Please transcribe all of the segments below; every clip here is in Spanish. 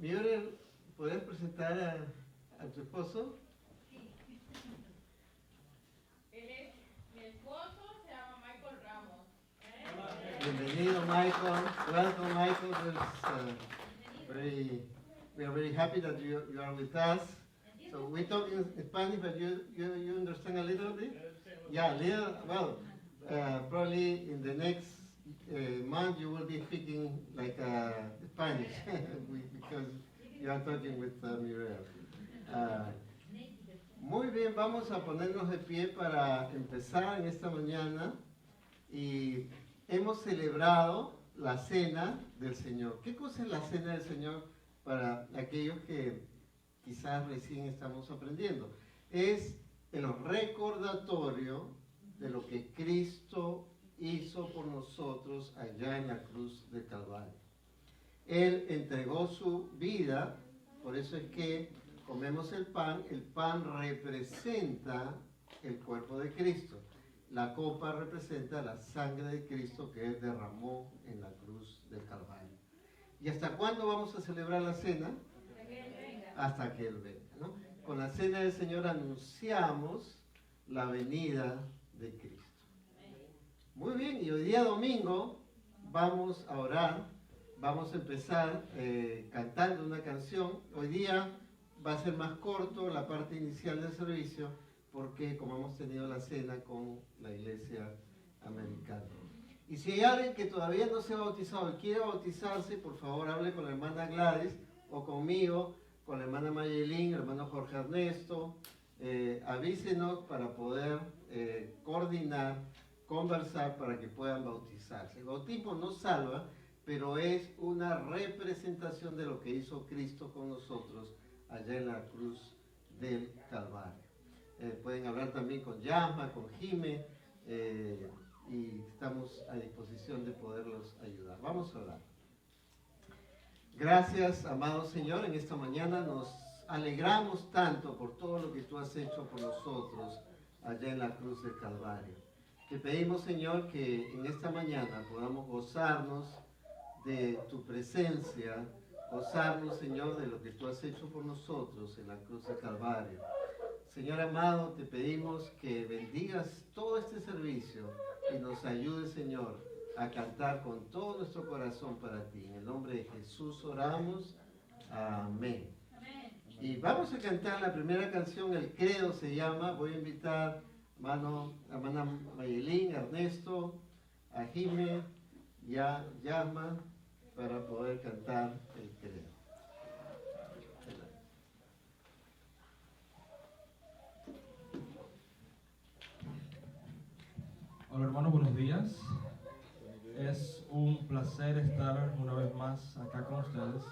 Muriel, ¿puedes presentar a tu esposo? Sí. Él es mi esposo, se llama Michael Ramos. Bienvenido, Michael. Welcome, Michael. We are very happy that you are with us. So we talk in Spanish, but you understand a little bit? Yeah, little. Well, probably in the next month you will be speaking like Spanish because you are talking with Muriel. Muy bien, vamos a ponernos de pie para empezar en esta mañana y hemos celebrado la cena del Señor. ¿Qué cosa es la cena del Señor para aquellos que quizás recién estamos aprendiendo? Es el recordatorio de lo que Cristo hizo por nosotros allá en la cruz del Calvario. Él entregó su vida, por eso es que comemos el pan representa el cuerpo de Cristo. La copa representa la sangre de Cristo que Él derramó en la cruz del Calvario. ¿Y hasta cuándo vamos a celebrar la cena? Hasta que Él venga. Hasta que Él venga, ¿no? Con la cena del Señor anunciamos la venida de Cristo. Muy bien, y hoy día domingo vamos a orar, vamos a empezar cantando una canción. Hoy día va a ser más corto la parte inicial del servicio porque como hemos tenido la cena con la iglesia americana. Y si hay alguien que todavía no se ha bautizado y quiere bautizarse, por favor hable con la hermana Gladys o conmigo, con la hermana Mayelín, el hermano Jorge Ernesto. Avísenos para poder coordinar, conversar para que puedan bautizarse. El bautismo no salva, pero es una representación de lo que hizo Cristo con nosotros allá en la cruz del Calvario. Pueden hablar también con Yasma, con Jime, y estamos a disposición de poderlos ayudar. Vamos a orar. Gracias, amado Señor, en esta mañana nos alegramos tanto por todo lo que tú has hecho por nosotros allá en la cruz del Calvario. Te pedimos, Señor, que en esta mañana podamos gozarnos de tu presencia, gozarnos, Señor, de lo que tú has hecho por nosotros en la cruz del Calvario. Señor amado, te pedimos que bendigas todo este servicio y nos ayudes, Señor, a cantar con todo nuestro corazón para ti. En el nombre de Jesús oramos. Amén. Amén. Y vamos a cantar la primera canción, el credo se llama. Voy a invitar a hermana Mayelín, a Ernesto, a Jime y a Yasma para poder cantar el credo. Hola hermanos, buenos días. Es un placer estar una vez más acá con ustedes.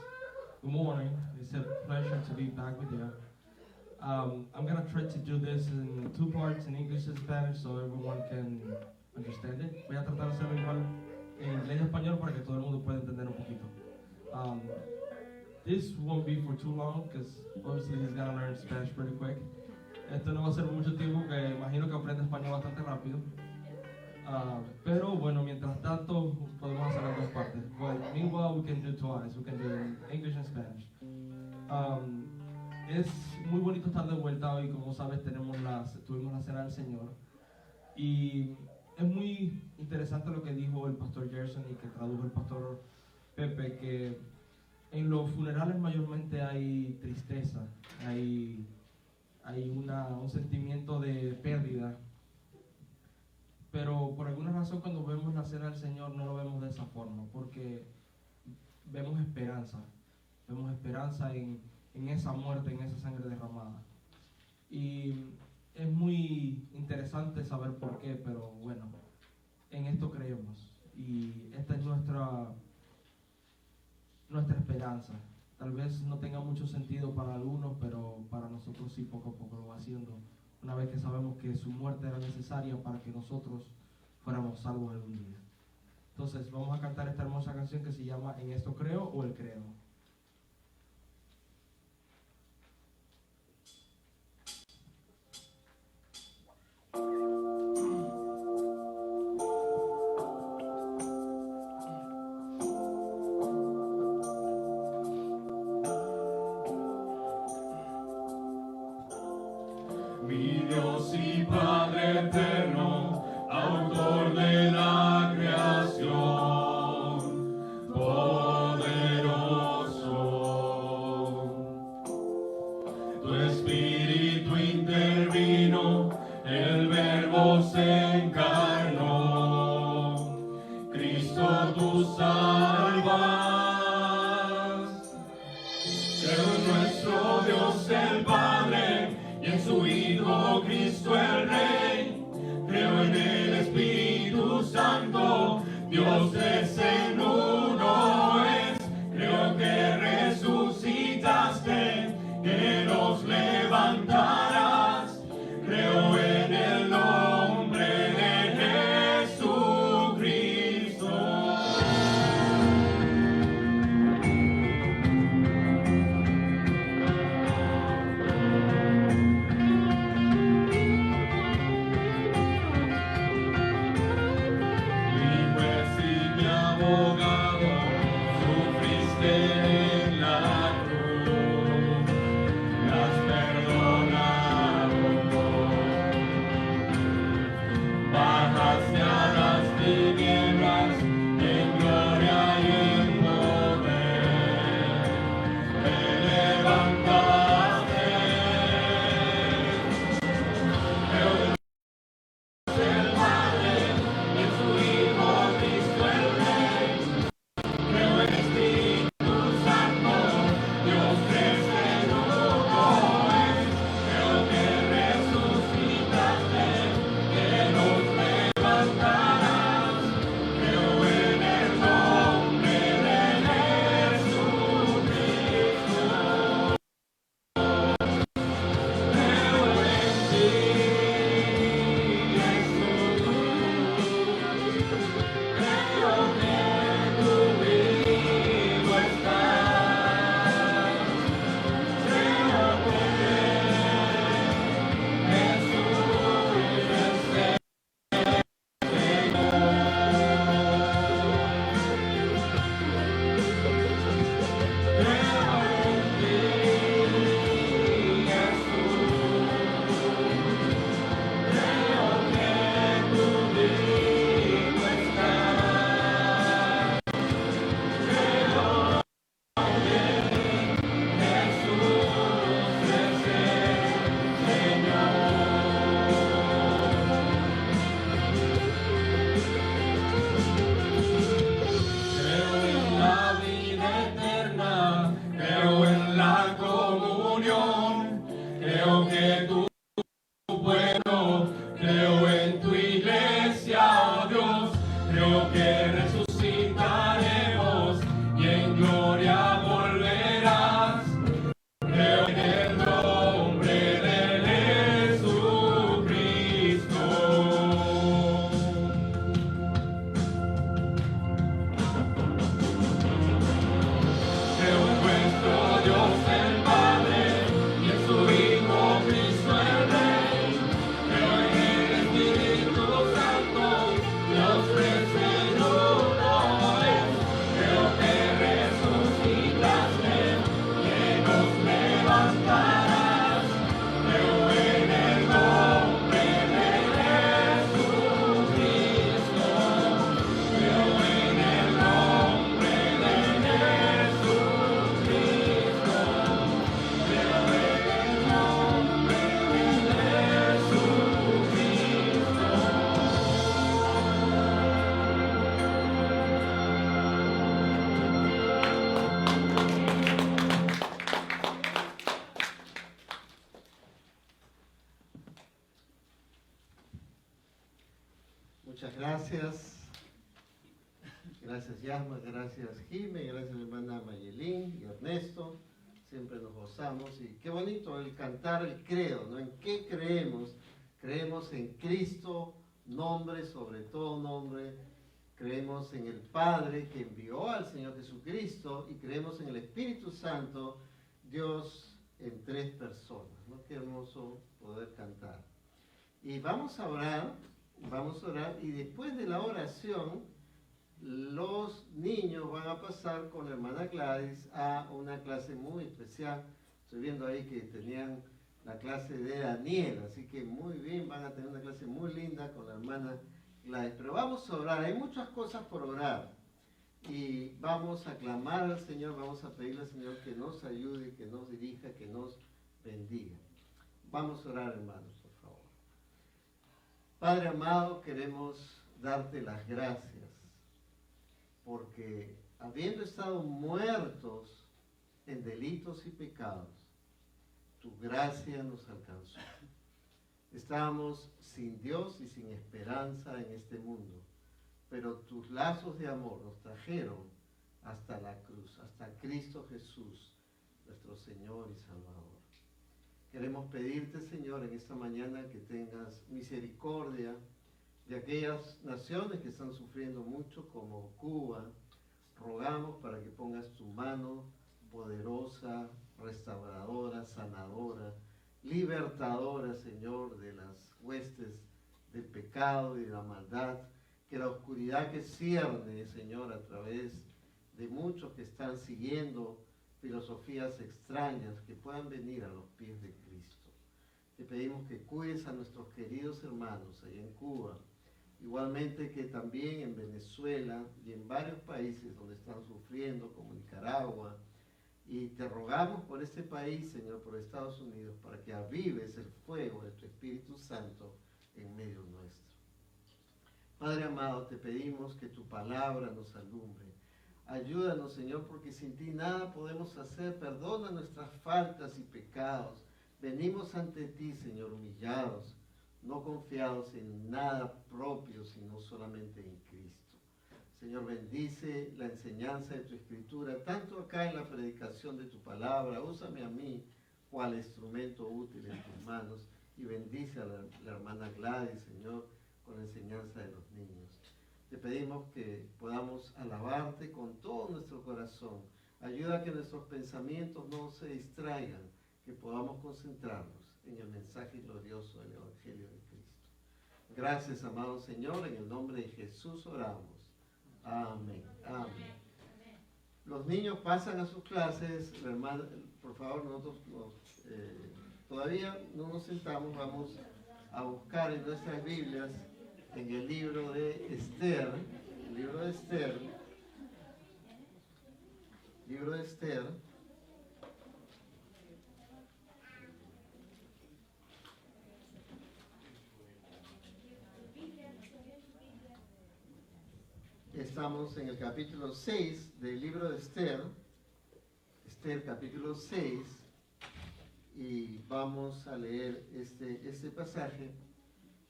Good morning. It's a pleasure to be back with you. I'm going to try to do this in two parts, in English and Spanish, so everyone can understand it. Voy a tratar de hacerlo igual en inglés y español para que todo el mundo pueda entender un poquito. This won't be for too long, because obviously he's going to learn Spanish pretty quick. Esto no va a ser mucho tiempo, que imagino que aprende español bastante rápido. Pero bueno, mientras tanto podemos hacer las dos partes. Well, meanwhile we can do twice, we can do English and Spanish. Es muy bonito estar de vuelta hoy, como sabes tuvimos la cena del Señor. Y es muy interesante lo que dijo el pastor Gerson y que tradujo el pastor Pepe, que en los funerales mayormente hay tristeza, hay un sentimiento de pérdida. Pero por alguna razón cuando vemos la cena del Señor no lo vemos de esa forma, porque vemos esperanza en esa muerte, en esa sangre derramada. Y es muy interesante saber por qué, pero bueno, en esto creemos y esta es nuestra esperanza. Tal vez no tenga mucho sentido para algunos, pero para nosotros sí, poco a poco lo va haciendo. Una vez que sabemos que su muerte era necesaria para que nosotros fuéramos salvos algún día. Entonces vamos a cantar esta hermosa canción que se llama En esto creo o El credo. en la cruz, me has perdonado todo. Bajaste a las tinieblas en gloria y en poder, me levantaste, creo en Dios el Padre y en su Hijo Cristo el Rey, creo en Espíritu Santo, Dios tres en uno es, creo que resucitaste, que nos levantarás, creo en el nombre de Jesucristo, creo en ti, Jesús, creo que tú vivo estás, creo que Jesús es Creo en la vida eterna, creo en la comunión, creo que tú bueno, creo en tu iglesia, oh Dios, creo que resucitaremos y en gloria volverás, creo en el nombre de Jesucristo. Creo en nuestro Dios el Padre y en su Hijo Cristo el Rey. Creo en el Espíritu Santo, Dios tres en uno es. Creo que resucitaste, que nos levantarás. Creo en el nombre de Jesucristo. Creo en el nombre de Jesucristo. Creo en el nombre de Jesucristo. Muchas gracias. Gracias Yasma, gracias Jime, gracias hermana Mayelín y Ernesto. Siempre nos gozamos y qué bonito el cantar el credo, ¿no? ¿En qué creemos? Creemos en Cristo, nombre sobre todo nombre. Creemos en el Padre que envió al Señor Jesucristo y creemos en el Espíritu Santo, Dios en tres personas, ¿no? Qué hermoso poder cantar. Y vamos a orar y después de la oración los niños van a pasar con la hermana Gladys a una clase muy especial. Estoy viendo ahí que tenían la clase de Daniel, así que muy bien, van a tener una clase muy linda con la hermana Gladys. Pero vamos a orar, hay muchas cosas por orar y vamos a clamar al Señor, vamos a pedirle al Señor que nos ayude, que nos dirija, que nos bendiga. Vamos a orar, hermanos, por favor. Padre amado, queremos darte las gracias porque habiendo estado muertos en delitos y pecados, tu gracia nos alcanzó. Estábamos sin Dios y sin esperanza en este mundo, pero tus lazos de amor nos trajeron hasta la cruz, hasta Cristo Jesús, nuestro Señor y Salvador. Queremos pedirte, Señor, en esta mañana que tengas misericordia de aquellas naciones que están sufriendo mucho, como Cuba. Rogamos para que pongas tu mano poderosa, restauradora, sanadora, libertadora, Señor, de las huestes del pecado y de la maldad, que la oscuridad que cierne, Señor, a través de muchos que están siguiendo filosofías extrañas, que puedan venir a los pies de Cristo. Te pedimos que cuides a nuestros queridos hermanos allá en Cuba, igualmente que también en Venezuela y en varios países donde están sufriendo, como Nicaragua, y te rogamos por este país, Señor, por Estados Unidos, para que avives el fuego de tu Espíritu Santo en medio nuestro. Padre amado, te pedimos que tu palabra nos alumbre. Ayúdanos, Señor, porque sin ti nada podemos hacer. Perdona nuestras faltas y pecados. Venimos ante ti, Señor, humillados, no confiados en nada propio, sino solamente en Cristo. Señor, bendice la enseñanza de tu Escritura, tanto acá en la predicación de tu palabra. Úsame a mí cual instrumento útil en tus manos y bendice a la hermana Gladys, Señor, con la enseñanza de los niños. Te pedimos que podamos alabarte con todo nuestro corazón. Ayuda a que nuestros pensamientos no se distraigan, que podamos concentrarnos en el mensaje glorioso del Evangelio de Cristo. Gracias, amado Señor, en el nombre de Jesús oramos. Amén. Amén. Los niños pasan a sus clases. Hermana, por favor, nosotros todavía no nos sentamos, vamos a buscar en nuestras Biblias, en el libro de Esther, Estamos en el capítulo 6 del libro de Esther, capítulo 6, y vamos a leer este pasaje,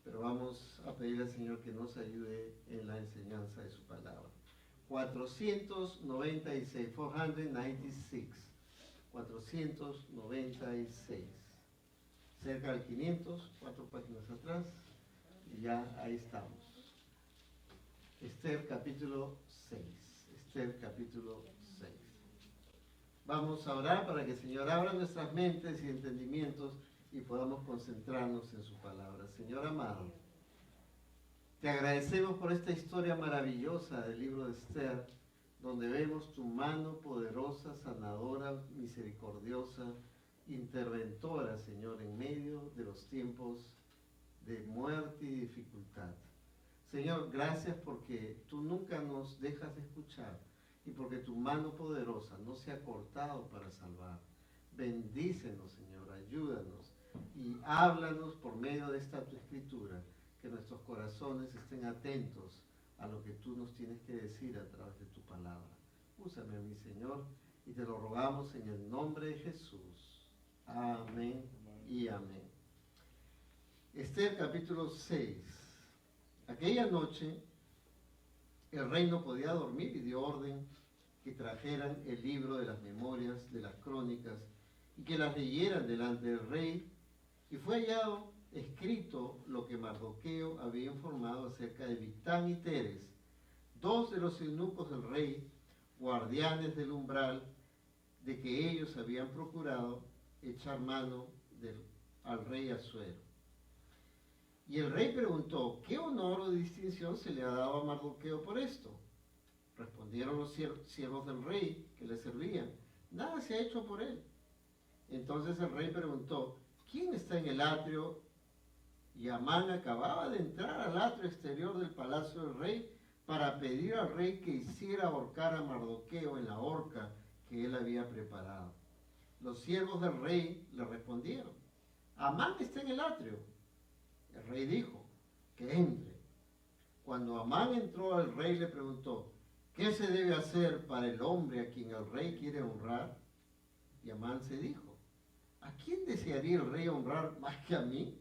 pero vamos a pedirle al Señor que nos ayude en la enseñanza de su palabra. 496, 496, cerca del 500, 4 páginas atrás, y ya ahí estamos. Esther capítulo 6. Vamos a orar para que el Señor abra nuestras mentes y entendimientos y podamos concentrarnos en su palabra. Señor amado, te agradecemos por esta historia maravillosa del libro de Esther, donde vemos tu mano poderosa, sanadora, misericordiosa, interventora, Señor, en medio de los tiempos de muerte y dificultad. Señor, gracias porque tú nunca nos dejas de escuchar y porque tu mano poderosa no se ha cortado para salvar. Bendícenos, Señor, ayúdanos y háblanos por medio de esta tu escritura, que nuestros corazones estén atentos a lo que tú nos tienes que decir a través de tu palabra. Úsame a mí, Señor, y te lo rogamos en el nombre de Jesús. Amén y amén. Esther capítulo 6. Aquella noche el rey no podía dormir y dio orden que trajeran el libro de las memorias, de las crónicas, y que las leyeran delante del rey, y fue hallado escrito lo que Mardoqueo había informado acerca de Bigtán y Teres, dos de los eunucos del rey, guardianes del umbral, de que ellos habían procurado echar mano al rey Asuero. Y el rey preguntó, ¿qué honor o distinción se le ha dado a Mardoqueo por esto? Respondieron los siervos del rey que le servían, nada se ha hecho por él. Entonces el rey preguntó, ¿quién está en el atrio? Y Amán acababa de entrar al atrio exterior del palacio del rey para pedir al rey que hiciera ahorcar a Mardoqueo en la horca que él había preparado. Los siervos del rey le respondieron, Amán está en el atrio. El rey dijo, que entre. Cuando Amán entró, el rey le preguntó, ¿qué se debe hacer para el hombre a quien el rey quiere honrar? Y Amán se dijo, ¿a quién desearía el rey honrar más que a mí?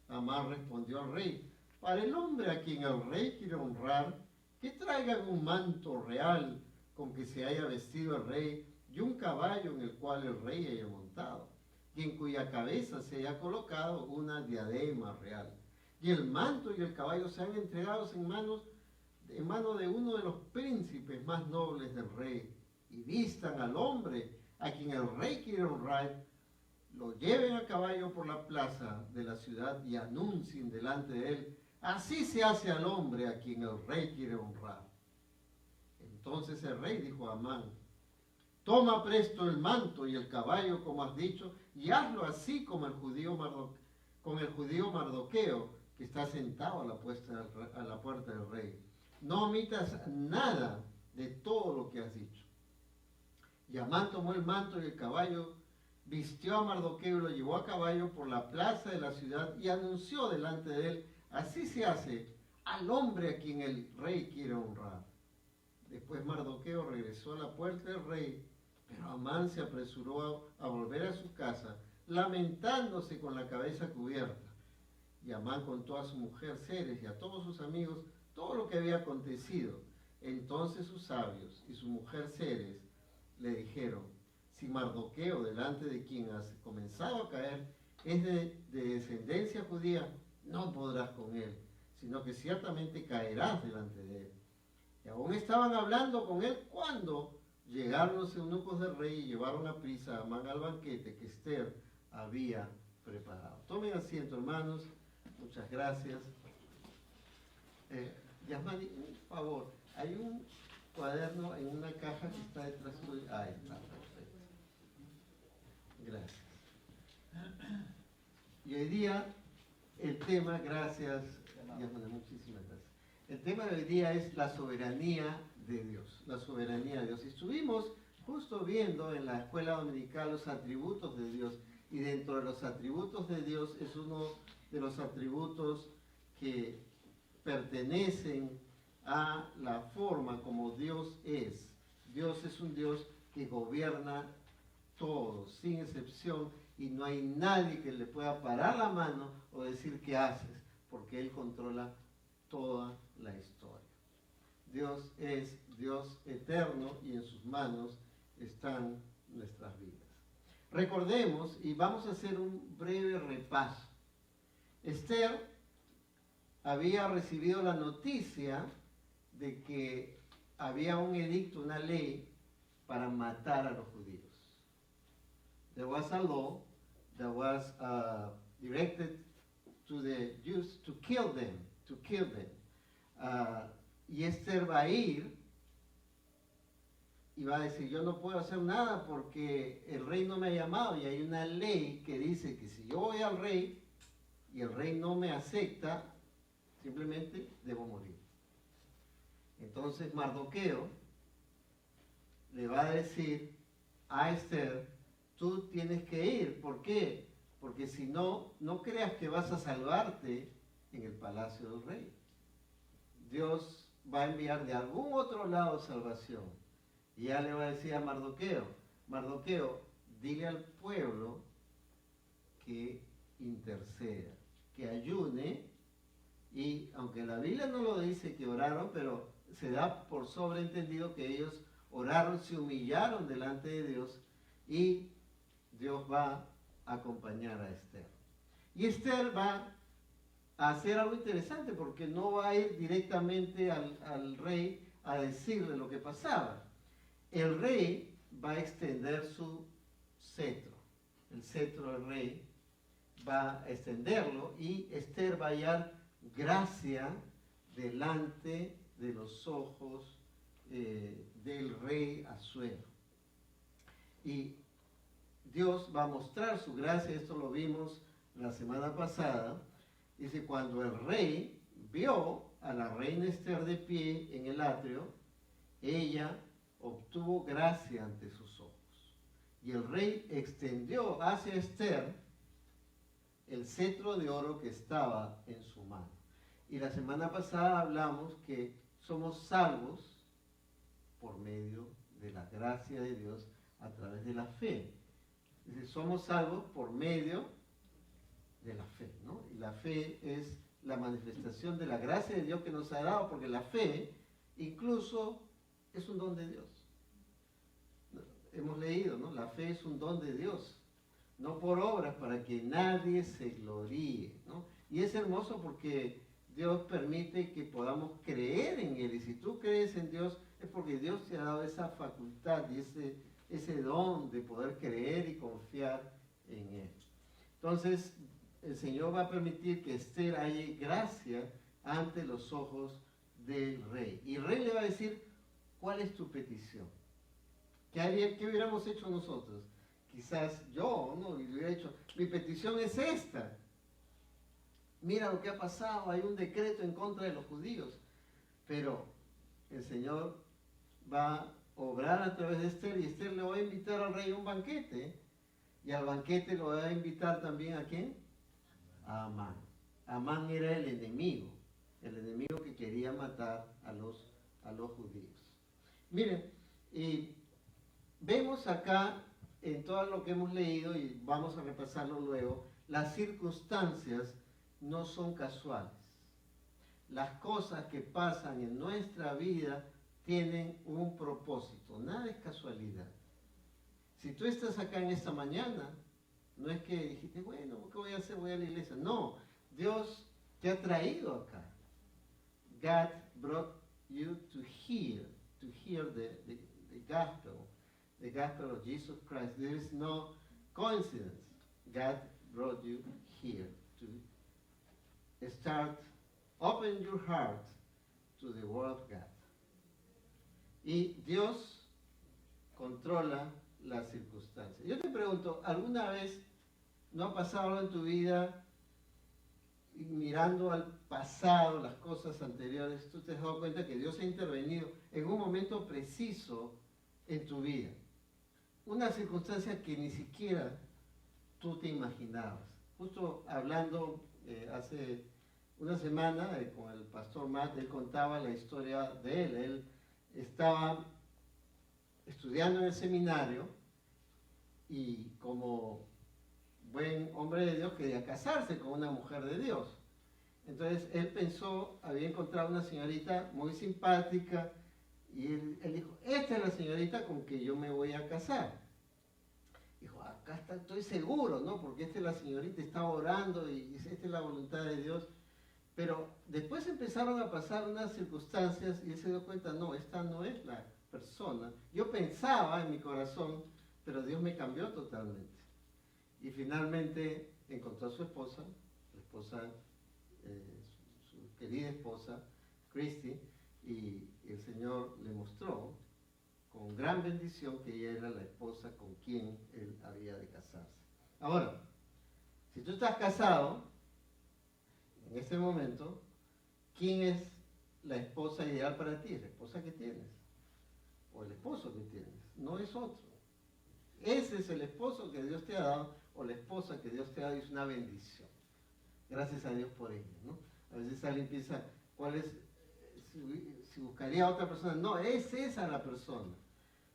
Amán respondió al rey, para el hombre a quien el rey quiere honrar, que traigan un manto real con que se haya vestido el rey y un caballo en el cual el rey haya montado, y en cuya cabeza se haya colocado una diadema real, y el manto y el caballo sean entregados en mano de uno de los príncipes más nobles del rey, y vistan al hombre a quien el rey quiere honrar, lo lleven a caballo por la plaza de la ciudad y anuncien delante de él, así se hace al hombre a quien el rey quiere honrar. Entonces el rey dijo a Amán: toma presto el manto y el caballo como has dicho, y hazlo así como con el judío Mardoqueo, que está sentado a la puerta del rey. No omitas nada de todo lo que has dicho. Y Amán tomó el manto y el caballo, vistió a Mardoqueo y lo llevó a caballo por la plaza de la ciudad y anunció delante de él: así se hace al hombre a quien el rey quiere honrar. Después Mardoqueo regresó a la puerta del rey, pero Amán se apresuró a volver a su casa, lamentándose con la cabeza cubierta. Y Amán contó a su mujer Zeres y a todos sus amigos todo lo que había acontecido. Entonces sus sabios y su mujer Zeres le dijeron: si Mardoqueo, delante de quien has comenzado a caer, es de descendencia judía, no podrás con él, sino que ciertamente caerás delante de él. Y aún estaban hablando con él cuando llegaron los eunucos del rey y llevaron a prisa a Amán al banquete que Esther había preparado. Tomen asiento, hermanos. Muchas gracias. Yasmani, un favor. Hay un cuaderno en una caja que está detrás tuya. Ahí está, perfecto. Gracias. Y hoy día el tema, gracias, Yasmani, muchísimas gracias. El tema de hoy día es la soberanía de Dios. La soberanía de Dios. Y estuvimos justo viendo en la escuela dominical los atributos de Dios. Y dentro de los atributos de Dios es uno de los atributos que pertenecen a la forma como Dios es. Dios es un Dios que gobierna todo, sin excepción, y no hay nadie que le pueda parar la mano o decir qué haces, porque Él controla toda la historia. Dios es Dios eterno y en sus manos están nuestras vidas. Recordemos, y vamos a hacer un breve repaso. Esther había recibido la noticia de que había un edicto, una ley para matar a los judíos. There was a law that was directed to the Jews to kill them. Y Esther va a ir y va a decir: yo no puedo hacer nada porque el rey no me ha llamado, y hay una ley que dice que si yo voy al rey y el rey no me acepta, simplemente debo morir. Entonces Mardoqueo le va a decir a Esther: tú tienes que ir. ¿Por qué? Porque si no, no creas que vas a salvarte en el palacio del rey. Dios va a enviar de algún otro lado salvación. Y ya le va a decir a Mardoqueo: Mardoqueo, dile al pueblo que interceda, que ayune. Y aunque la Biblia no lo dice que oraron, pero se da por sobreentendido que ellos oraron, se humillaron delante de Dios, y Dios va a acompañar a Esther. Y Esther va a hacer algo interesante, porque no va a ir directamente al rey a decirle lo que pasaba. El rey va a extender su cetro. El cetro del rey va a extenderlo, y Esther va a hallar gracia delante de los ojos del rey Asuero. Y Dios va a mostrar su gracia. Esto lo vimos la semana pasada. Dice: cuando el rey vio a la reina Esther de pie en el atrio, ella obtuvo gracia ante sus ojos. Y el rey extendió hacia Esther el cetro de oro que estaba en su mano. Y la semana pasada hablamos que somos salvos por medio de la gracia de Dios a través de la fe. Dice: somos salvos por medio de la fe, ¿no? Y la fe es la manifestación de la gracia de Dios que nos ha dado, porque la fe incluso es un don de Dios. Hemos leído, ¿no? La fe es un don de Dios, no por obras, para que nadie se gloríe, ¿no? Y es hermoso porque Dios permite que podamos creer en Él. Y si tú crees en Dios, es porque Dios te ha dado esa facultad y ese don de poder creer y confiar en Él. Entonces, el Señor va a permitir que Esther halle gracia ante los ojos del rey. Y el rey le va a decir ¿Cuál es tu petición? ¿Qué hubiéramos hecho nosotros? Quizás yo, ¿no? Y le hubiera dicho, mi petición es esta. Mira lo que ha pasado, hay un decreto en contra de los judíos. Pero el Señor va a obrar a través de Esther y Esther le va a invitar al rey a un banquete. Y al banquete lo va a invitar también ¿a quién? A Amán. Amán era el enemigo que quería matar a los judíos. Miren, y vemos acá en todo lo que hemos leído, y vamos a repasarlo luego, las circunstancias no son casuales. Las cosas que pasan en nuestra vida tienen un propósito, nada es casualidad. Si tú estás acá en esta mañana, no es que dijiste, bueno, ¿qué voy a hacer? Voy a la iglesia. No, Dios te ha traído acá. God brought you to hear the gospel of Jesus Christ. There is no coincidence. God brought you here to open your heart to the word of God. Y Dios controla las circunstancias. Yo te pregunto, ¿alguna vez no ha pasado algo en tu vida y mirando al pasado, las cosas anteriores, tú te has dado cuenta que Dios ha intervenido en un momento preciso en tu vida? Una circunstancia que ni siquiera tú te imaginabas. Justo hablando hace una semana con el pastor Matt, él contaba la historia de él. Él estaba estudiando en el seminario y como buen hombre de Dios quería casarse con una mujer de Dios. Entonces él pensó, había encontrado una señorita muy simpática y él dijo, esta es la señorita con que yo me voy a casar. Dijo, acá está, estoy seguro, ¿no? Porque esta es la señorita, está orando y dice, esta es la voluntad de Dios. Pero después empezaron a pasar unas circunstancias y él se dio cuenta, no, esta no es la persona. Yo pensaba en mi corazón, pero Dios me cambió totalmente. Y finalmente encontró a su esposa, su querida esposa, Christy, y el Señor le mostró con gran bendición que ella era la esposa con quien él había de casarse. Ahora, si tú estás casado, en este momento, ¿quién es la esposa ideal para ti? La esposa que tienes, o el esposo que tienes, no es otro. Ese es el esposo que Dios te ha dado, o la esposa que Dios te ha dado, y es una bendición. Gracias a Dios por ella, ¿no? A veces alguien piensa, ¿cuál es? Si buscaría a otra persona, no, es esa la persona.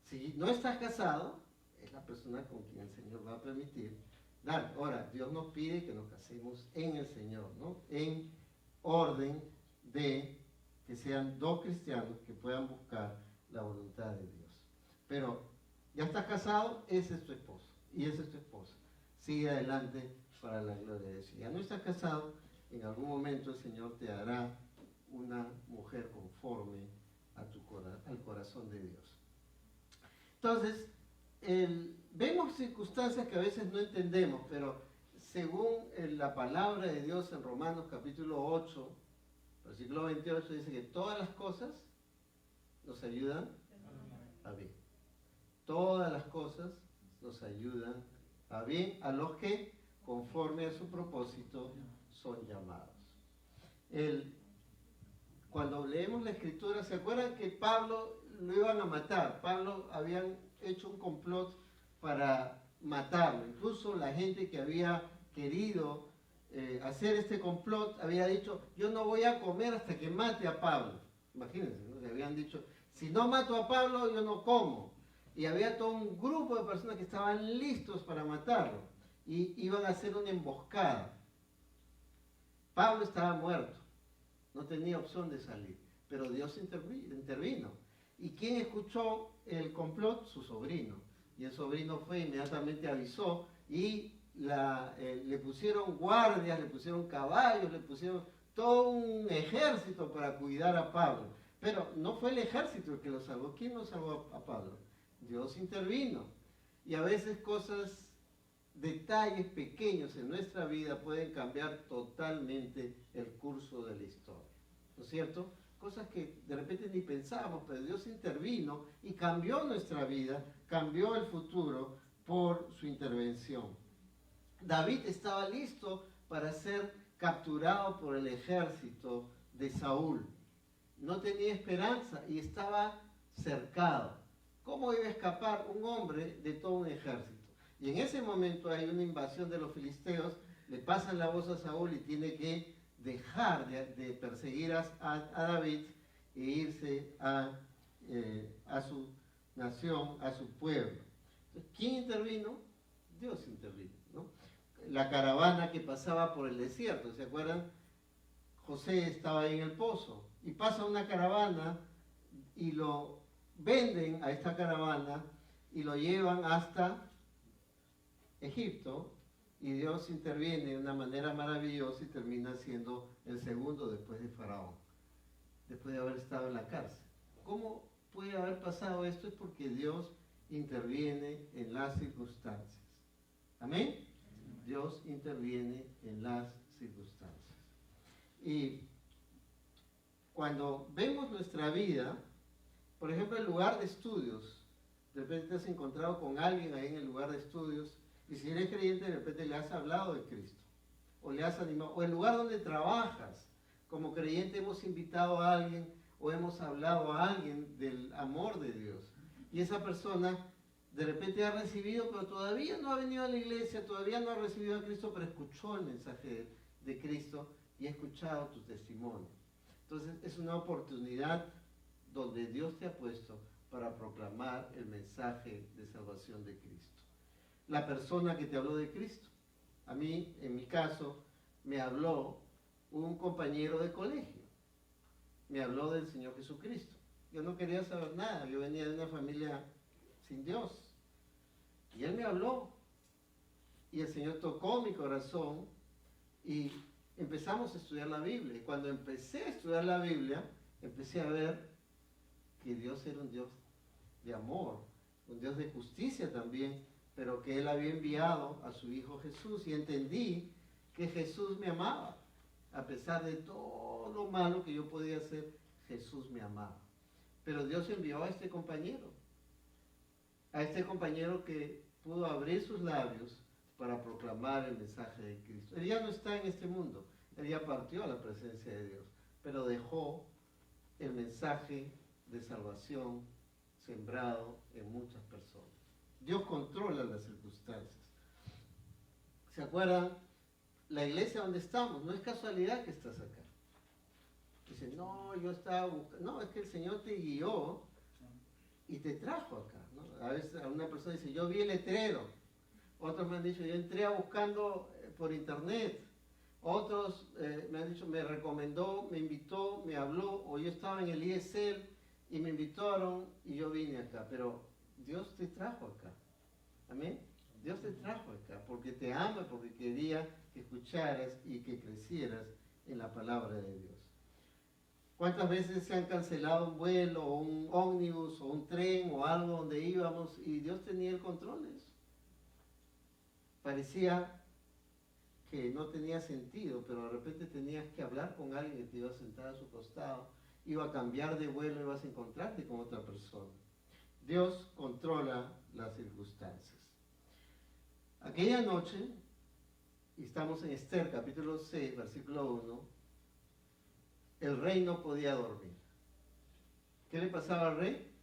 Si no estás casado, es la persona con quien el Señor va a permitir dar. Ahora, Dios nos pide que nos casemos en el Señor, ¿no? En orden de que sean dos cristianos que puedan buscar la voluntad de Dios. Pero, ya estás casado, ese es tu esposo y esa es tu esposa. Sigue adelante para la gloria de Dios. Si ya no estás casado, en algún momento el Señor te dará una mujer conforme al corazón de Dios. Entonces, vemos circunstancias que a veces no entendemos, pero según la palabra de Dios en Romanos capítulo 8, versículo 28, dice que todas las cosas nos ayudan a bien. Todas las cosas nos ayudan a bien a los que, conforme a su propósito, son llamados. Cuando leemos la Escritura, ¿se acuerdan que Pablo lo iban a matar? Pablo habían hecho un complot para matarlo. Incluso la gente que había querido hacer este complot había dicho, yo no voy a comer hasta que mate a Pablo. Imagínense, ¿no? Le habían dicho, si no mato a Pablo, yo no como. Y había todo un grupo de personas que estaban listos para matarlo. Y iban a hacer una emboscada. Pablo estaba muerto. No tenía opción de salir. Pero Dios intervino. ¿Y quién escuchó el complot? Su sobrino. Y el sobrino fue, inmediatamente avisó. Y le pusieron guardias, le pusieron caballos, le pusieron todo un ejército para cuidar a Pablo. Pero no fue el ejército el que lo salvó. ¿Quién lo salvó a Pablo? Dios intervino. Y a veces detalles pequeños en nuestra vida pueden cambiar totalmente el curso de la historia. ¿No es cierto? cosas que de repente ni pensábamos, pero Dios intervino y cambió nuestra vida, cambió el futuro por su intervención. David estaba listo para ser capturado por el ejército de Saúl. No tenía esperanza y estaba cercado. ¿Cómo iba a escapar un hombre de todo un ejército? Y en ese momento hay una invasión de los filisteos, le pasan la voz a Saúl y tiene que dejar de perseguir a David e irse a su nación, a su pueblo. Entonces, ¿quién intervino? Dios intervino, ¿no? La caravana que pasaba por el desierto, ¿se acuerdan? José estaba ahí en el pozo y pasa una caravana y lo venden a esta caravana y lo llevan hasta Egipto, y Dios interviene de una manera maravillosa y termina siendo el segundo después de Faraón, después de haber estado en la cárcel. ¿Cómo puede haber pasado esto? Es porque Dios interviene en las circunstancias. ¿Amén? Dios interviene en las circunstancias. Y cuando vemos nuestra vida, por ejemplo, el lugar de estudios, de repente te has encontrado con alguien ahí en el lugar de estudios, y si eres creyente, de repente le has hablado de Cristo, o le has animado, o el lugar donde trabajas, como creyente hemos invitado a alguien, o hemos hablado a alguien del amor de Dios, y esa persona de repente ha recibido, pero todavía no ha venido a la iglesia, todavía no ha recibido a Cristo, pero escuchó el mensaje de Cristo y ha escuchado tu testimonio. Entonces es una oportunidad donde Dios te ha puesto para proclamar el mensaje de salvación de Cristo. La persona que te habló de Cristo. A mí, en mi caso, me habló un compañero de colegio. Me habló del Señor Jesucristo. Yo no quería saber nada. Yo venía de una familia sin Dios. Y él me habló. Y el Señor tocó mi corazón y empezamos a estudiar la Biblia. Y cuando empecé a estudiar la Biblia, empecé a ver que Dios era un Dios de amor, un Dios de justicia también, pero que Él había enviado a su Hijo Jesús, y entendí que Jesús me amaba. A pesar de todo lo malo que yo podía hacer, Jesús me amaba. Pero Dios envió a este compañero que pudo abrir sus labios para proclamar el mensaje de Cristo. Él ya no está en este mundo, él ya partió a la presencia de Dios, pero dejó el mensaje de salvación sembrado en muchas personas. Dios controla las circunstancias. ¿Se acuerdan? La iglesia donde estamos, no es casualidad que estás acá. Dicen, no, yo estaba buscando. No, es que el Señor te guió y te trajo acá, ¿no? A veces una persona dice, yo vi el letrero. Otros me han dicho, yo entré buscando por internet. Otros me han dicho, me recomendó, me invitó, me habló, o yo estaba en el ISL y me invitaron y yo vine acá. Pero Dios te trajo acá. Amén. Dios te trajo acá porque te ama, porque quería que escucharas y que crecieras en la palabra de Dios. ¿Cuántas veces se han cancelado un vuelo, o un ómnibus, o un tren, o algo donde íbamos y Dios tenía el control de eso? Parecía que no tenía sentido, pero de repente tenías que hablar con alguien que te iba a sentar a su costado, iba a cambiar de vuelo, ibas a encontrarte con otra persona. Dios controla las circunstancias. Aquella noche, y estamos en Esther, capítulo 6, versículo 1, el rey no podía dormir. ¿Qué le pasaba al rey?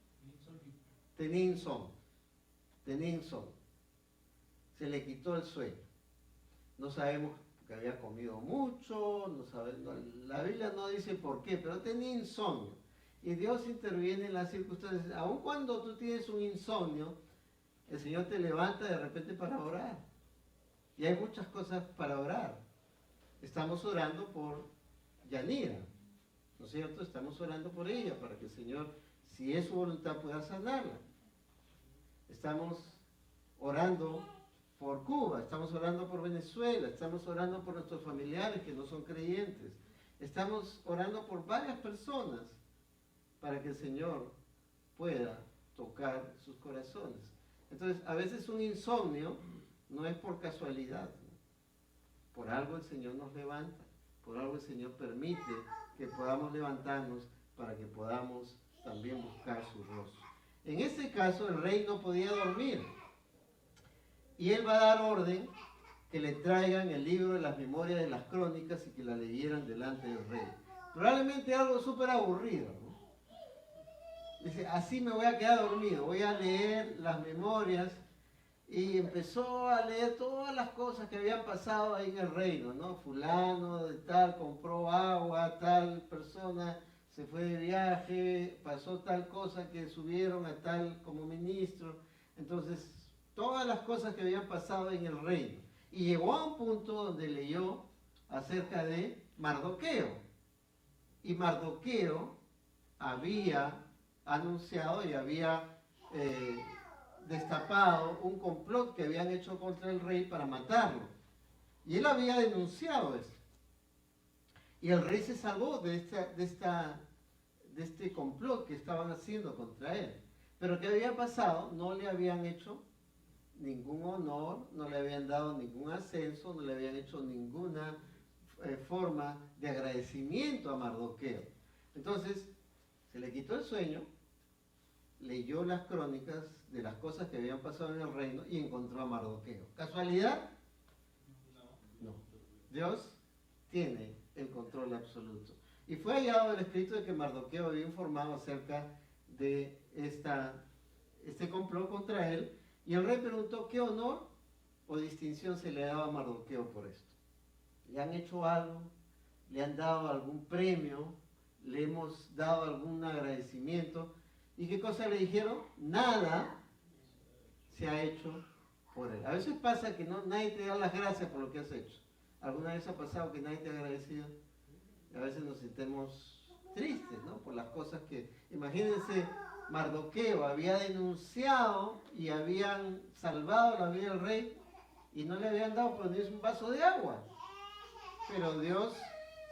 Tenía insomnio. Se le quitó el sueño. No sabemos que había comido mucho, la Biblia no dice por qué, pero tenía insomnio. Y Dios interviene en las circunstancias. Aun cuando tú tienes un insomnio, el Señor te levanta de repente para orar. Y hay muchas cosas para orar. Estamos orando por Yanira, ¿no es cierto? Estamos orando por ella, para que el Señor, si es su voluntad, pueda sanarla. Estamos orando por Cuba, estamos orando por Venezuela, estamos orando por nuestros familiares que no son creyentes. Estamos orando por varias personas para que el Señor pueda tocar sus corazones. Entonces, a veces un insomnio no es por casualidad, ¿no? Por algo el Señor nos levanta, por algo el Señor permite que podamos levantarnos para que podamos también buscar su rostro. En este caso, el rey no podía dormir. Y él va a dar orden que le traigan el libro de las memorias de las crónicas y que la leyeran delante del rey. Probablemente algo súper aburrido, ¿no? Dice, así me voy a quedar dormido, voy a leer las memorias. Y empezó a leer todas las cosas que habían pasado ahí en el reino, ¿no? Fulano de tal compró agua, tal persona se fue de viaje, pasó tal cosa que subieron a tal como ministro. Entonces, todas las cosas que habían pasado en el reino. Y llegó a un punto donde leyó acerca de Mardoqueo. Y Mardoqueo había anunciado y había destapado un complot que habían hecho contra el rey para matarlo. Y él había denunciado esto. Y el rey se salvó de este complot que estaban haciendo contra él. Pero ¿qué había pasado? No le habían hecho ningún honor, no le habían dado ningún ascenso, no le habían hecho ninguna forma de agradecimiento a Mardoqueo. Entonces, se le quitó el sueño, leyó las crónicas de las cosas que habían pasado en el reino y encontró a Mardoqueo. ¿Casualidad? No. Dios tiene el control absoluto. Y fue hallado el escrito de que Mardoqueo había informado acerca de este complot contra él. Y el rey preguntó qué honor o distinción se le daba a Mardoqueo por esto. ¿Le han hecho algo? ¿Le han dado algún premio? ¿Le hemos dado algún agradecimiento? ¿Y qué cosa le dijeron? Nada se ha hecho por él. A veces pasa que nadie te da las gracias por lo que has hecho. ¿Alguna vez ha pasado que nadie te ha agradecido? Y a veces nos sentimos tristes, ¿no? Por las cosas que... Imagínense, Mardoqueo había denunciado y habían salvado la vida del rey y no le habían dado por ni un vaso de agua. Pero Dios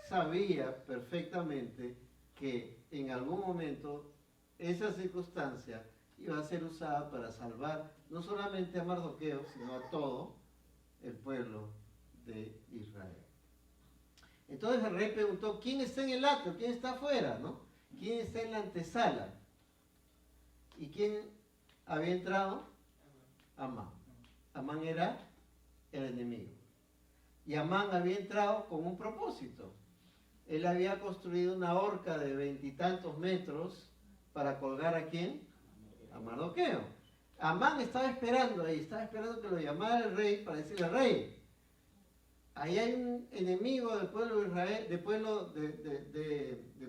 sabía perfectamente que en algún momento esa circunstancia iba a ser usada para salvar no solamente a Mardoqueo, sino a todo el pueblo de Israel. Entonces el rey preguntó, ¿quién está en el atrio? ¿Quién está afuera? ¿No? ¿Quién está en la antesala? ¿Y quién había entrado? Amán. Amán era el enemigo. Y Amán había entrado con un propósito. Él había construido una horca de 20 y tantos metros para colgar ¿a quién? A Mardoqueo. Amán estaba esperando ahí, estaba esperando que lo llamara el rey para decirle, rey, ahí hay un enemigo del pueblo de Israel, del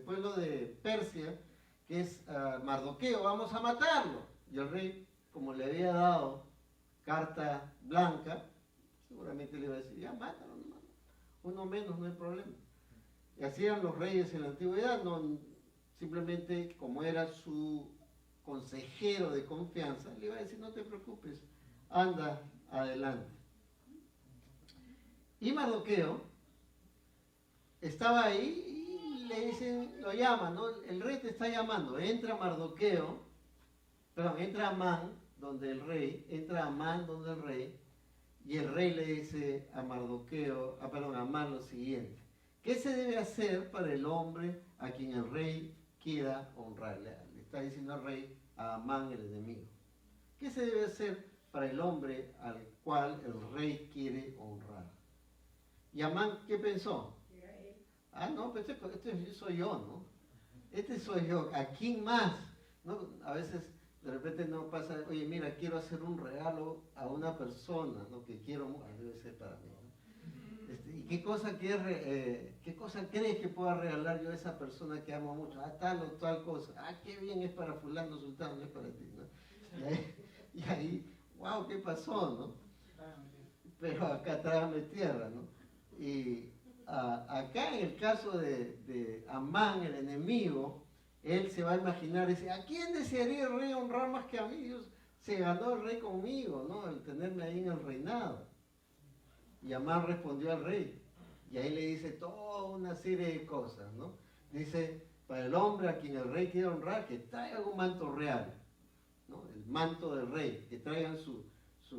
pueblo de Persia, que es Mardoqueo, vamos a matarlo. Y el rey, como le había dado carta blanca, seguramente le iba a decir, ya mátalo, uno menos, no hay problema. Y así eran los reyes en la antigüedad, no, simplemente como era su consejero de confianza, le iba a decir, no te preocupes, anda adelante. Y Mardoqueo estaba ahí y le dicen, lo llaman, ¿no? El rey te está llamando, entra Amán donde el rey, entra Amán donde el rey, y el rey le dice a Amán lo siguiente, ¿qué se debe hacer para el hombre a quien el rey quiera honrar? Le está diciendo al rey, a Amán el enemigo. ¿Qué se debe hacer para el hombre al cual el rey quiere honrar? Y Amán, ¿qué pensó? Ah, no, pues este soy yo, ¿no? Este soy yo, ¿a quién más? ¿No? A veces de repente no pasa, oye, mira, quiero hacer un regalo a una persona, ¿no? Que quiero, debe ser para mí, ¿no? ¿Y qué cosa crees que pueda regalar yo a esa persona que amo mucho? Ah, tal o tal cosa. Ah, qué bien, es para fulano, sultano, no es para ti, ¿no? Y ahí, wow, ¿qué pasó, no? Pero acá trágame tierra, ¿no? Y acá en el caso de Amán, el enemigo, él se va a imaginar, dice, ¿a quién desearía el rey honrar más que a mí? Dios se ganó el rey conmigo, ¿no? El tenerme ahí en el reinado. Y Amán respondió al rey. Y ahí le dice toda una serie de cosas, ¿no? Dice, para el hombre a quien el rey quiere honrar, que traiga un manto real, ¿no? El manto del rey, que traigan su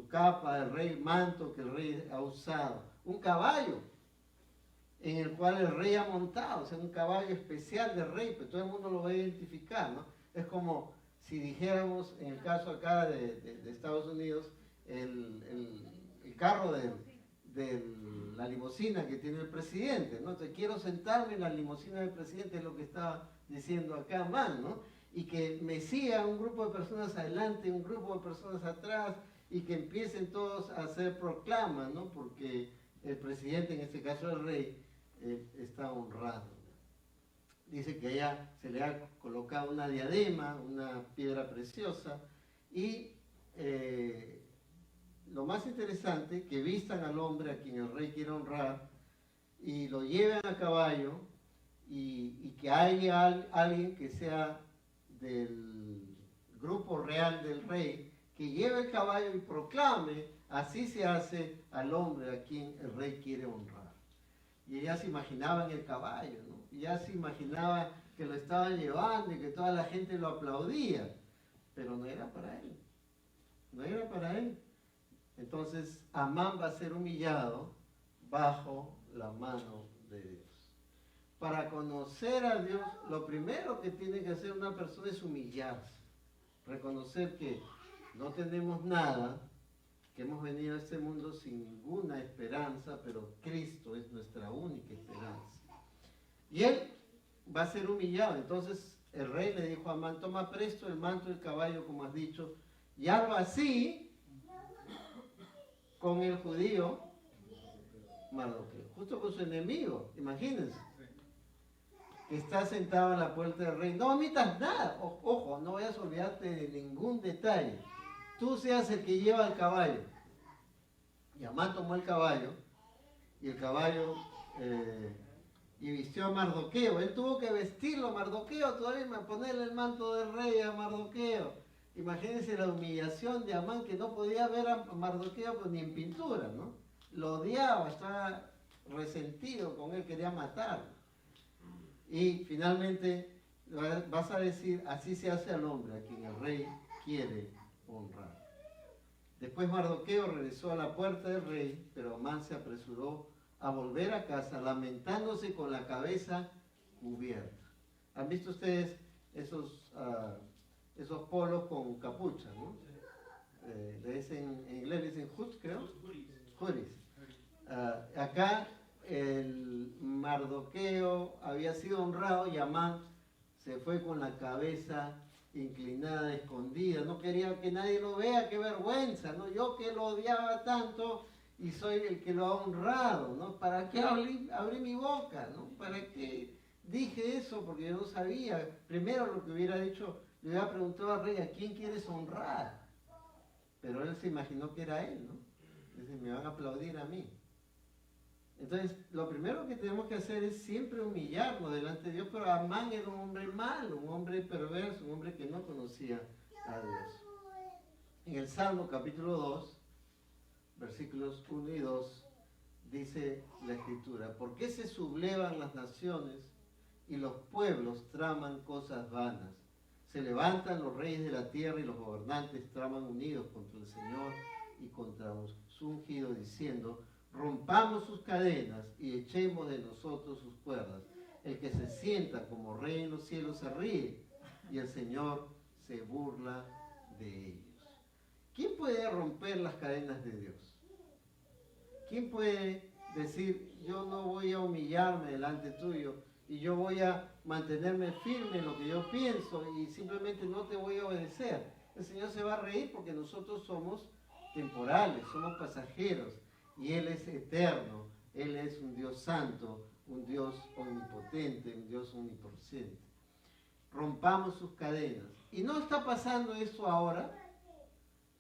capa del rey, manto que el rey ha usado. Un caballo, en el cual el rey ha montado, o sea, un caballo especial de rey, pero todo el mundo lo va a identificar, ¿no? Es como si dijéramos, en el caso acá de Estados Unidos, el carro de la limusina que tiene el presidente, ¿no? Entonces, quiero sentarme en la limusina del presidente, es lo que estaba diciendo acá Man, ¿no? Y que me siga un grupo de personas adelante, un grupo de personas atrás, y que empiecen todos a hacer proclamas, ¿no? Porque el presidente, en este caso el rey, está honrado. Dice que allá se le ha colocado una diadema, una piedra preciosa, y lo más interesante, que vistan al hombre a quien el rey quiere honrar, y lo lleven a caballo, y que haya alguien que sea del grupo real del rey, que lleve el caballo y proclame: así se hace al hombre a quien el rey quiere honrar. Y ella se imaginaba en el caballo, ¿no? Y ya se imaginaba que lo estaban llevando y que toda la gente lo aplaudía, pero no era para él, no era para él. Entonces Amán va a ser humillado bajo la mano de Dios. Para conocer a Dios, lo primero que tiene que hacer una persona es humillarse, reconocer que no tenemos nada, que hemos venido a este mundo sin ninguna esperanza, pero Cristo es nuestra única esperanza. Y él va a ser humillado. Entonces el rey le dijo a Amán: toma presto el manto del caballo, como has dicho, y algo así con el judío Mardoqueo, justo con su enemigo, imagínense, que está sentado en la puerta del rey. No omitas nada, ojo, no vayas a olvidarte de ningún detalle. Tú seas el que lleva el caballo. Y Amán tomó el caballo, y el caballo, y vistió a Mardoqueo. Él tuvo que vestirlo a Mardoqueo, todavía ponerle el manto del rey a Mardoqueo. Imagínense la humillación de Amán, que no podía ver a Mardoqueo pues, ni en pintura, ¿no? Lo odiaba, estaba resentido con él, quería matarlo. Y finalmente vas a decir: así se hace al hombre a quien el rey quiere honrar. Después Mardoqueo regresó a la puerta del rey, pero Amán se apresuró a volver a casa lamentándose con la cabeza cubierta. ¿Han visto ustedes esos polos con capucha, ¿no? Le dicen, en inglés le dicen hood, creo. Hoodies. Acá el Mardoqueo había sido honrado y Amán se fue con la cabeza inclinada, escondida, no quería que nadie lo vea, qué vergüenza, ¿no? Yo que lo odiaba tanto y soy el que lo ha honrado, ¿no? ¿Para qué abrí mi boca, ¿no? ¿Para qué dije eso? Porque yo no sabía. Primero lo que hubiera dicho, le hubiera preguntado al rey: ¿a quién quieres honrar? Pero él se imaginó que era él, ¿no? Dice: me van a aplaudir a mí. Entonces, lo primero que tenemos que hacer es siempre humillarnos delante de Dios, pero Amán era un hombre malo, un hombre perverso, un hombre que no conocía a Dios. En el Salmo capítulo 2, versículos 1 y 2, dice la Escritura: ¿por qué se sublevan las naciones y los pueblos traman cosas vanas? Se levantan los reyes de la tierra y los gobernantes traman unidos contra el Señor y contra su ungido, diciendo: rompamos sus cadenas y echemos de nosotros sus cuerdas. El que se sienta como rey en los cielos se ríe, y el Señor se burla de ellos. ¿Quién puede romper las cadenas de Dios? ¿Quién puede decir: yo no voy a humillarme delante tuyo y yo voy a mantenerme firme en lo que yo pienso y simplemente no te voy a obedecer? El Señor se va a reír, porque nosotros somos temporales, somos pasajeros, y Él es eterno. Él es un Dios santo, un Dios omnipotente, un Dios omnipresente. Rompamos sus cadenas. Y no está pasando eso ahora.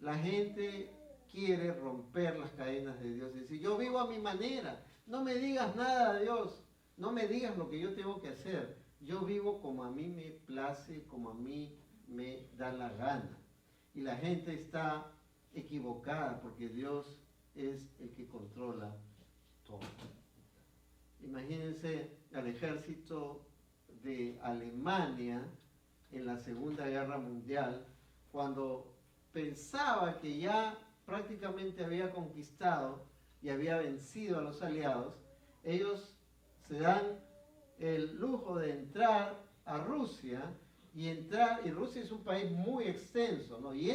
La gente quiere romper las cadenas de Dios y decir: yo vivo a mi manera, no me digas nada, Dios, no me digas lo que yo tengo que hacer, yo vivo como a mí me place, como a mí me da la gana. Y la gente está equivocada, porque Dios es el que controla todo. Imagínense al ejército de Alemania en la Segunda Guerra Mundial, cuando pensaba que ya prácticamente había conquistado y había vencido a los aliados. Ellos se dan el lujo de entrar a Rusia y Rusia es un país muy extenso, ¿no? Y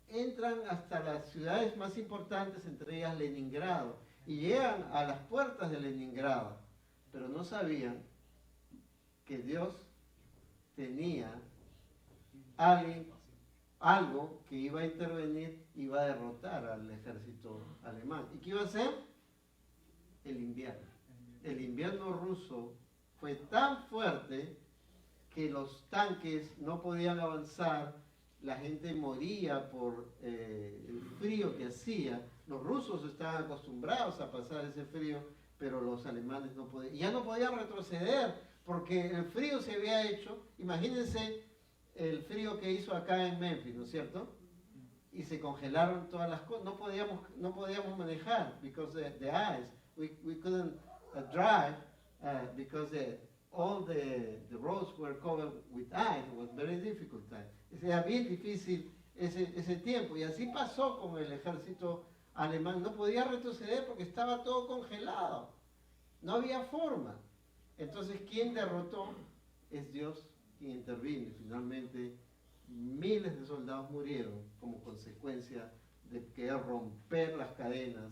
entran hasta las ciudades más importantes, entre ellas Leningrado, y llegan a las puertas de Leningrado, pero no sabían que Dios tenía algo que iba a intervenir, iba a derrotar al ejército alemán. ¿Y qué iba a hacer? El invierno. El invierno ruso fue tan fuerte que los tanques no podían avanzar, la gente moría por el frío que hacía. Los rusos estaban acostumbrados a pasar ese frío, pero los alemanes no podían. Ya no podían retroceder porque el frío se había hecho. Imagínense el frío que hizo acá en Memphis, ¿no es cierto? Y se congelaron todas las cosas. No podíamos manejar because the ice. We couldn't drive because all the roads were covered with ice. It was very difficult time. Era bien difícil ese tiempo. Y así pasó con el ejército alemán. No podía retroceder porque estaba todo congelado. No había forma. Entonces, ¿quién derrotó? Es Dios quien intervino. Y finalmente, miles de soldados murieron como consecuencia de que romper las cadenas,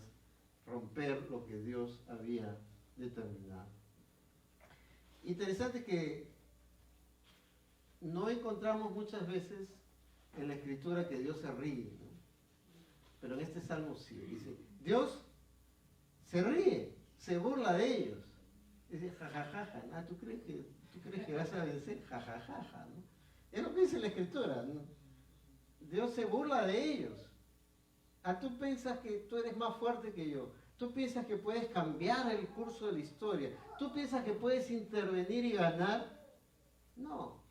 romper lo que Dios había determinado. Interesante que no encontramos muchas veces en la Escritura que Dios se ríe, ¿no? Pero en este salmo sí, dice, Dios se ríe, se burla de ellos. Dice, jajajaja, ¿no? ¿Tú crees que vas a vencer? Jajajaja, ¿no? Es lo que dice la Escritura, ¿no? Dios se burla de ellos. Tú piensas que tú eres más fuerte que yo. Tú piensas que puedes cambiar el curso de la historia. Tú piensas que puedes intervenir y ganar. No,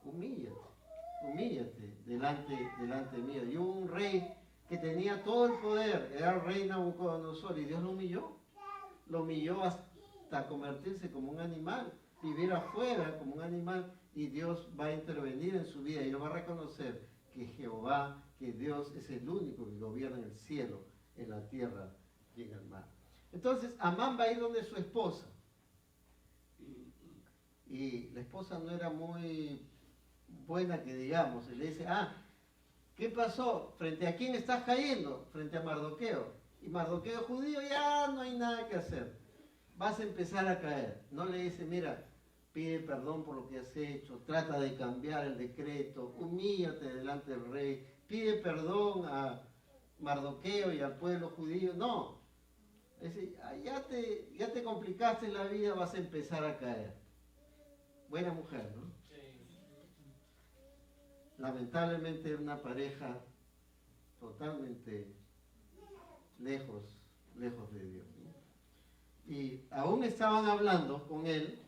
humíllate delante mío. Y hubo un rey que tenía todo el poder, era el rey Nabucodonosor, y Dios lo humilló hasta convertirse como un animal, vivir afuera como un animal, y Dios va a intervenir en su vida y él va a reconocer que Jehová, que Dios es el único que gobierna en el cielo, en la tierra y en el mar. Entonces Amán va a ir donde su esposa, y la esposa no era muy buena que digamos, y le dice, ¿qué pasó? ¿Frente a quién estás cayendo? Frente a Mardoqueo. Y Mardoqueo judío, ya no hay nada que hacer. Vas a empezar a caer. No le dice, mira, pide perdón por lo que has hecho, trata de cambiar el decreto, humíllate delante del rey, pide perdón a Mardoqueo y al pueblo judío. No. Es decir, ya te complicaste la vida, vas a empezar a caer. Buena mujer, ¿no? Lamentablemente era una pareja totalmente lejos de Dios, ¿no? Y aún estaban hablando con él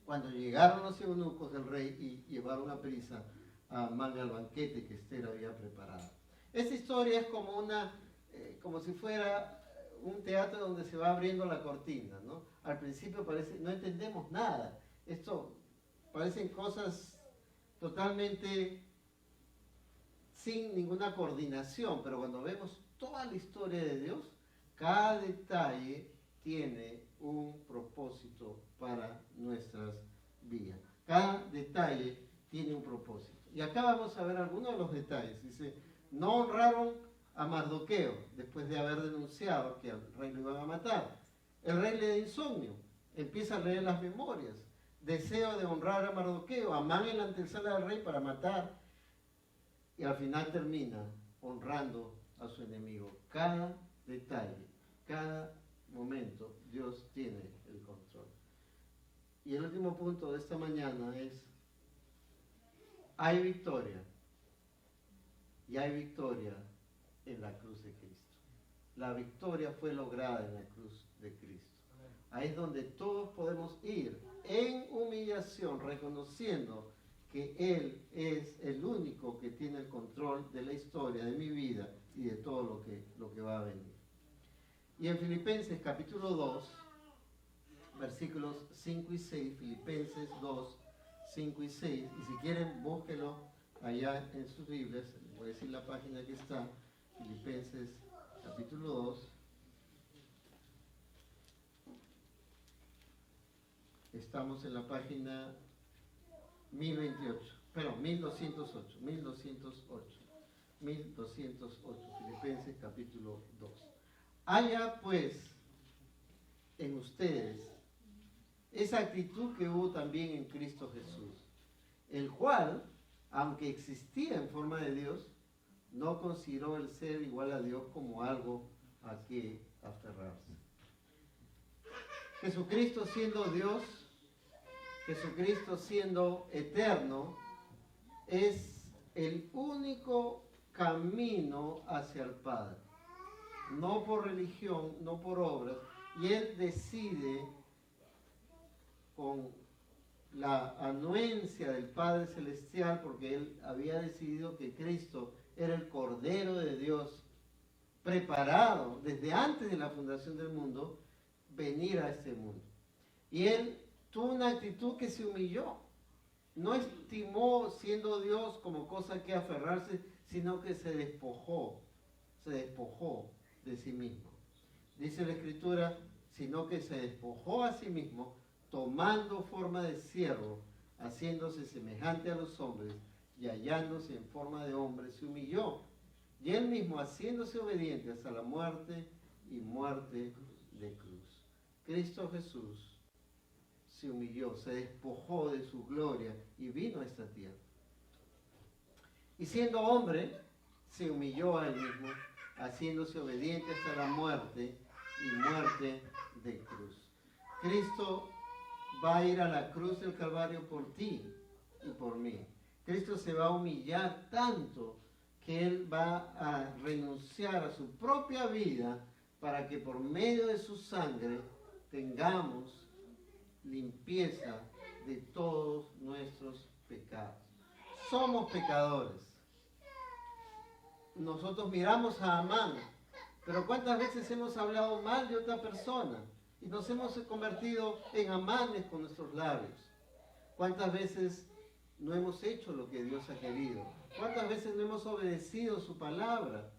cuando llegaron los eunucos del rey y llevaron a prisa a Amán al banquete que Esther había preparado. Esta historia es como si fuera un teatro donde se va abriendo la cortina, ¿no? Al principio no entendemos nada. Esto parecen cosas totalmente sin ninguna coordinación, pero cuando vemos toda la historia de Dios, cada detalle tiene un propósito para nuestras vidas. Cada detalle tiene un propósito. Y acá vamos a ver algunos de los detalles. Dice, no honraron a Mardoqueo después de haber denunciado que al rey lo iban a matar. El rey le da insomnio, empieza a leer las memorias. Deseo de honrar a Mardoqueo, Amán en la antesala del rey para matar, y al final termina honrando a su enemigo. Cada detalle, cada momento, Dios tiene el control. Y el último punto de esta mañana es, hay victoria, y hay victoria en la cruz de Cristo. La victoria fue lograda en la cruz de Cristo. Ahí es donde todos podemos ir en humillación, reconociendo que Él es el único que tiene el control de la historia, de mi vida y de todo lo que va a venir. Y en Filipenses capítulo 2, versículos 5 y 6, Filipenses 2, 5 y 6, y si quieren búsquenlo allá en sus Biblias, les voy a decir la página que está, Filipenses capítulo 2, Estamos en la página 1028, perdón, 1208, 1208, Filipenses capítulo 2. Haya pues en ustedes esa actitud que hubo también en Cristo Jesús, el cual, aunque existía en forma de Dios, no consideró el ser igual a Dios como algo a que aferrarse. Jesucristo siendo Dios, Jesucristo siendo eterno, es el único camino hacia el Padre. No por religión, no por obras. Y Él decide, con la anuencia del Padre Celestial, porque Él había decidido que Cristo era el Cordero de Dios, preparado desde antes de la fundación del mundo, venir a este mundo. Y Él tuvo una actitud que se humilló. No estimó siendo Dios como cosa que aferrarse, sino que se despojó de sí mismo. Dice la Escritura, sino que se despojó a sí mismo, tomando forma de siervo, haciéndose semejante a los hombres, y hallándose en forma de hombre, se humilló. Y él mismo, haciéndose obediente hasta la muerte y muerte de cruz. Cristo Jesús se humilló, se despojó de su gloria y vino a esta tierra. Y siendo hombre, se humilló a él mismo, haciéndose obediente hasta la muerte y muerte de cruz. Cristo va a ir a la cruz del Calvario por ti y por mí. Cristo se va a humillar tanto que Él va a renunciar a su propia vida para que por medio de su sangre tengamos limpieza de todos nuestros pecados. Somos pecadores. Nosotros miramos a Amán, pero ¿cuántas veces hemos hablado mal de otra persona? Y nos hemos convertido en Amanes con nuestros labios. ¿Cuántas veces no hemos hecho lo que Dios ha querido? ¿Cuántas veces no hemos obedecido su palabra?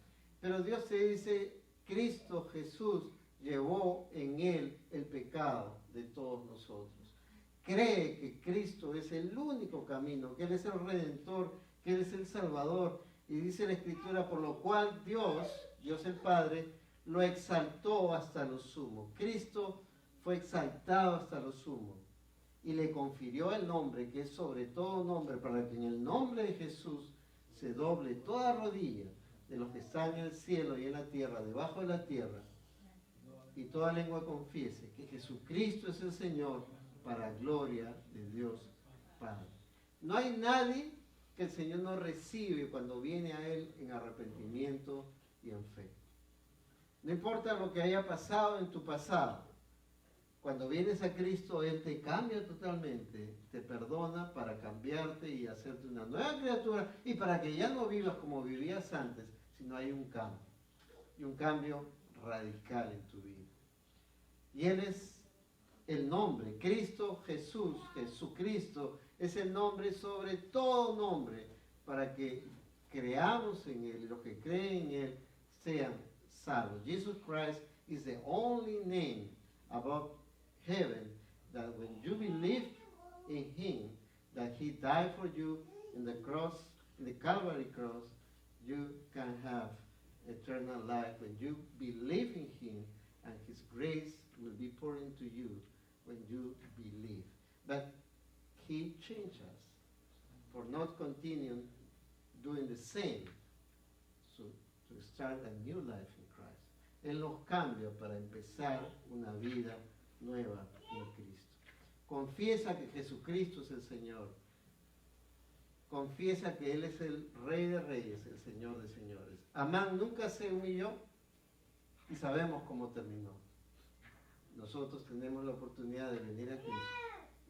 Pero Dios te dice, Cristo Jesús llevó en Él el pecado de todos nosotros. Cree que Cristo es el único camino, que Él es el Redentor, que Él es el Salvador. Y dice la Escritura, por lo cual Dios el Padre, lo exaltó hasta lo sumo. Cristo fue exaltado hasta lo sumo y le confirió el nombre que es sobre todo nombre, para que en el nombre de Jesús se doble toda rodilla de los que están en el cielo y en la tierra, debajo de la tierra, y toda lengua confiese que Jesucristo es el Señor, para gloria de Dios Padre. No hay nadie que el Señor no recibe cuando viene a Él en arrepentimiento y en fe. No importa lo que haya pasado en tu pasado, cuando vienes a Cristo, Él te cambia totalmente, te perdona para cambiarte y hacerte una nueva criatura, y para que ya no vivas como vivías antes, sino hay un cambio, y un cambio radical en tu vida. Y Él es el nombre, Cristo Jesús, Jesucristo, es el nombre sobre todo nombre, para que creamos en Él, y los que creen en Él sean salvos. Jesus Christ is the only name above heaven that when you believe in Him, that He died for you in the cross, in the Calvary cross, you can have eternal life when you believe in Him, and His grace will be poured into you when you believe. But He changed us for not continuing doing the same, so to start a new life in Christ. Él nos cambia para empezar una vida nueva en Cristo. Confiesa que Jesucristo es el Señor. Confiesa que Él es el Rey de Reyes, el Señor de Señores. Amán nunca se humilló y sabemos cómo terminó. Nosotros tenemos la oportunidad de venir a Cristo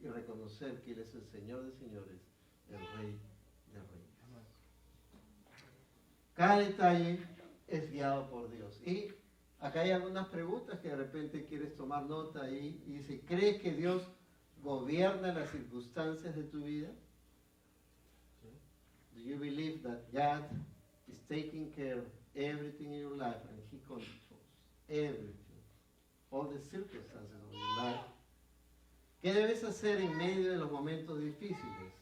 y reconocer que Él es el Señor de Señores, el Rey de Reyes. Cada detalle es guiado por Dios. Y acá hay algunas preguntas que de repente quieres tomar nota ahí. Y dice, ¿crees que Dios gobierna las circunstancias de tu vida? Do you believe that God is taking care of everything in your life and He controls everything, all the circumstances of your life? ¿Qué debes hacer en medio de los momentos difíciles?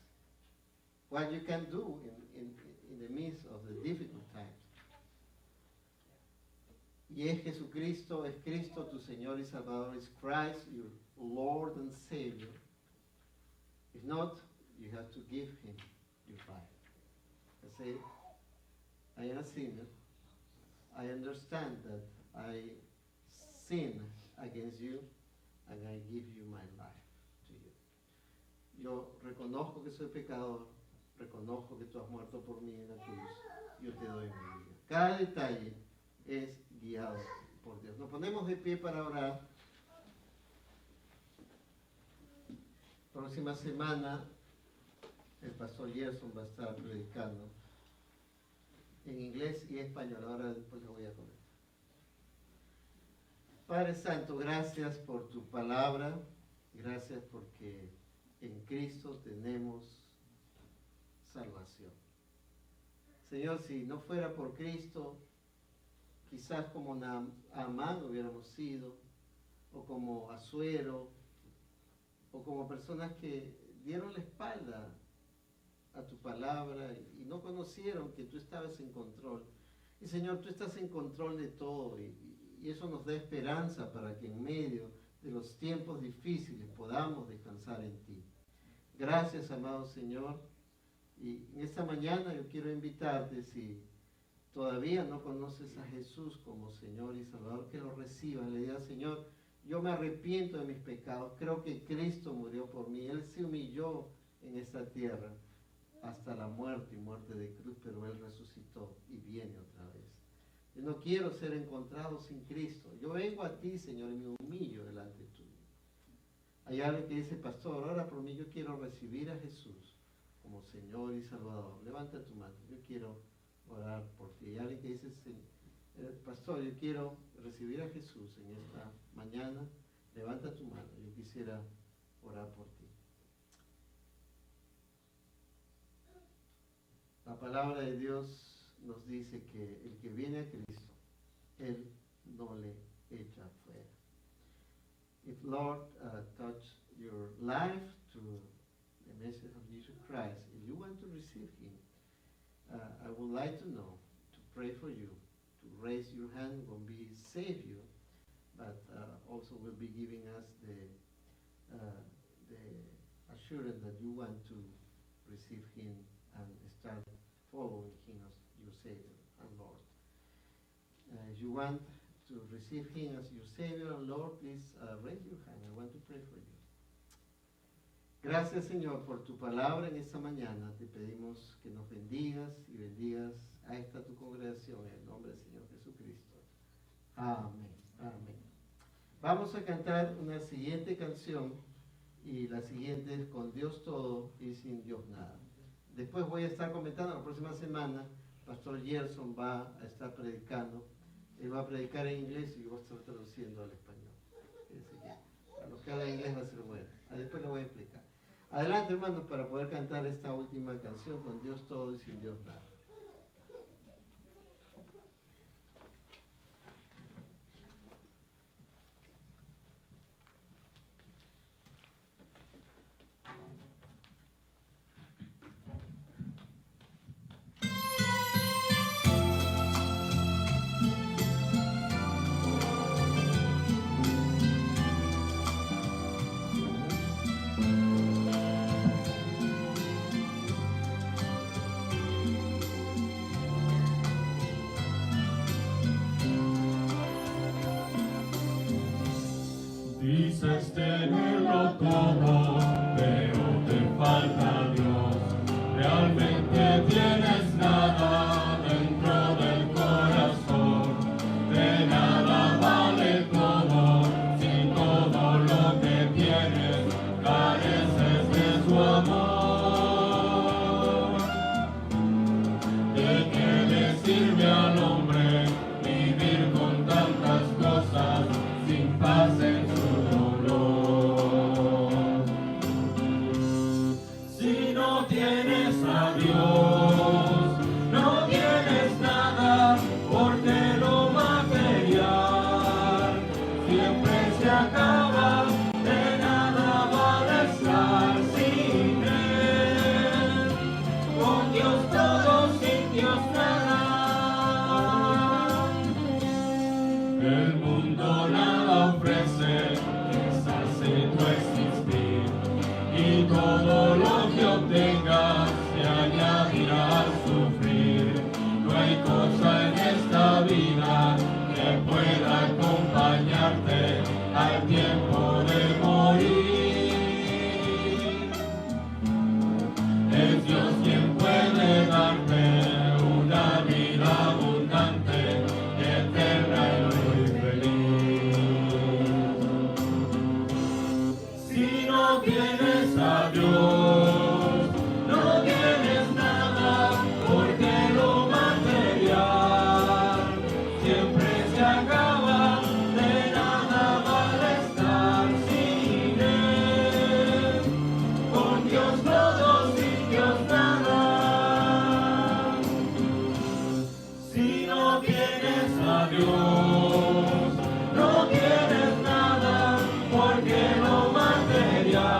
What you can do in the midst of the difficult times. Y es Jesucristo, es Cristo tu Señor y Salvador, is Christ your Lord and Savior. If not, you have to give Him your life. I say, I am a sinner. I understand that I sin against you, and I give you my life to you. Yo reconozco que soy pecador, reconozco que tú has muerto por mí en la cruz, yo te doy mi vida. Cada detalle es guiado por Dios. Nos ponemos de pie para orar. Próxima semana el pastor Gerson va a estar predicando en inglés y español. Ahora después le voy a comentar. Padre Santo, gracias por tu palabra. Gracias porque en Cristo tenemos salvación. Señor, si no fuera por Cristo, quizás como Naamán hubiéramos sido, o como Asuero, o como personas que dieron la espalda a tu palabra y no conocieron que tú estabas en control. Y Señor, tú estás en control de todo y eso nos da esperanza para que en medio de los tiempos difíciles podamos descansar en ti. Gracias, amado Señor. Y en esta mañana yo quiero invitarte, si todavía no conoces a Jesús como Señor y Salvador, que lo recibas. Le digas, Señor, yo me arrepiento de mis pecados. Creo que Cristo murió por mí. Él se humilló en esta tierra hasta la muerte y muerte de cruz, pero Él resucitó y viene otra vez. Yo no quiero ser encontrado sin Cristo. Yo vengo a ti, Señor, y me humillo delante tuyo. Hay alguien que dice, pastor, ora por mí, yo quiero recibir a Jesús como Señor y Salvador. Levanta tu mano, yo quiero orar por ti. Hay alguien que dice, pastor, yo quiero recibir a Jesús en esta mañana. Levanta tu mano, yo quisiera orar por ti. La palabra de Dios nos dice que el que viene a Cristo, Él no le echa fuera. If Lord touch your life to the message of Jesus Christ, if you want to receive Him, I would like to know, to pray for you, to raise your hand will be save you, but also will be giving us the assurance that you want to receive Him and start following Him as your Savior and Lord. If you want to receive Him as your Savior and Lord, please raise your hand. I want to pray for you. Gracias, Señor, por tu palabra en esta mañana. Te pedimos que nos bendigas y bendigas a esta tu congregación en el nombre del Señor Jesucristo. Amén. Amén. Vamos a cantar una siguiente canción y la siguiente es Con Dios todo y sin Dios nada. Después voy a estar comentando la próxima semana. Pastor Gerson va a estar predicando. Él va a predicar en inglés y yo voy a estar traduciendo al español. Así que a los que hablan inglés va a ser bueno. Después lo voy a explicar. Adelante, hermanos, para poder cantar esta última canción, Con Dios todo y sin Dios nada. Dices tenerlo todo, pero te falta Dios. Realmente tienes nada dentro del corazón. De nada vale todo, si todo lo que tienes careces de su amor. ¿De qué le sirve al hombre vivir con tantas cosas sin paz en su dolor? El mundo nada ofrece, deshace tu existir, y todo lo que obtengas se añadirá al sufrir. No hay cosa en esta vida que pueda acompañarte al tiempo de morir. Es Dios quien puede darte una vida abundante, eterna y muy feliz. Si no tienes a Dios, no tienes nada, porque lo material siempre se acaba, de nada vale estar sin Él. Con Dios todo, sin Dios nada. Si no tienes a Dios, no tienes nada, porque lo material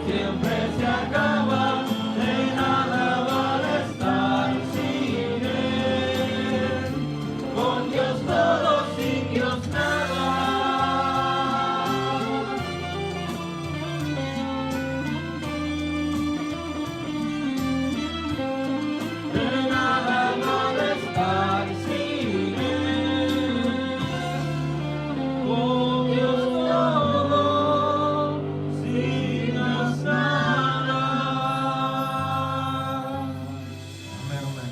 siempre se acaba, de nada vale estar sin Él. Con Dios todo, sin Dios nada. De nada vale estar sin Él. Con Dios todo, sin Dios nada. Amén, amén.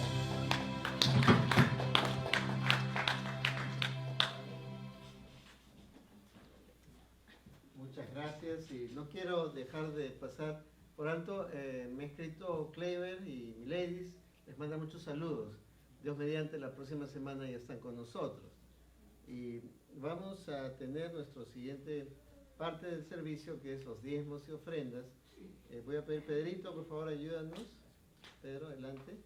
Muchas gracias y no quiero dejar de pasar por alto, me ha escrito Clever y Miledis, les manda muchos saludos. Dios mediante, la próxima semana ya están con nosotros. Y vamos a tener nuestro siguiente parte del servicio, que es los diezmos y ofrendas. Voy a pedir, Pedrito, por favor, ayúdanos. Pedro, adelante.